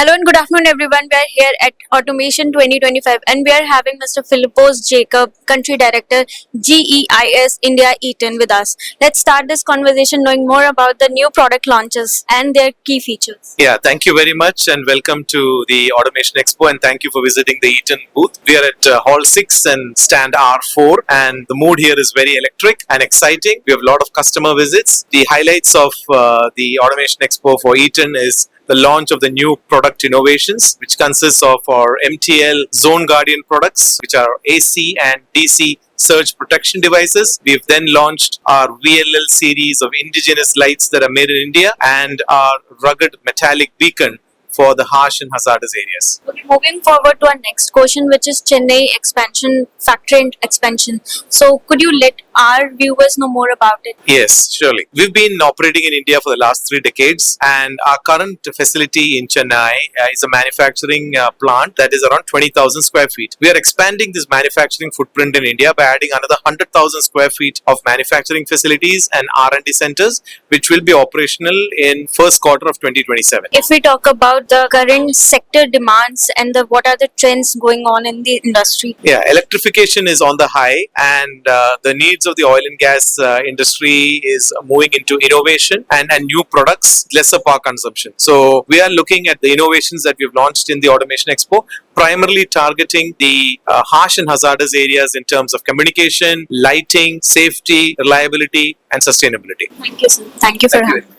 Hello and good afternoon, everyone. We are here at Automation 2025 and we are having Mr. Philipose Jacob, Country Director, GEIS India Eaton with us. Let's start this conversation knowing more about the new product launches and their key features. Yeah, thank you very much and welcome to the Automation Expo and thank you for visiting the Eaton booth. We are at Hall 6 and stand R4 and the mood here is very electric and exciting. We have a lot of customer visits. The highlights of the Automation Expo for Eaton is the launch of the new product innovations, which consists of our MTL Zone Guardian products, which are AC and DC surge protection devices. We've then launched our VLL series of indigenous lights that are made in India and our rugged metallic beacon for the harsh and hazardous areas. Okay, moving forward to our next question, which is Chennai expansion, factory and expansion. So, could you let our viewers know more about it? Yes, surely. We've been operating in India for the last 3 decades and our current facility in Chennai is a manufacturing plant that is around 20,000 square feet. We are expanding this manufacturing footprint in India by adding another 100,000 square feet of manufacturing facilities and R&D centers, which will be operational in first quarter of 2027. If we talk about the current sector demands and what are the trends going on in the industry? Yeah, electrification is on the high and the needs of the oil and gas industry is moving into innovation and new products, lesser power consumption. So we are looking at the innovations that we've launched in the Automation Expo, primarily targeting the harsh and hazardous areas in terms of communication, lighting, safety, reliability and sustainability. Thank you, sir. Thank you for having me.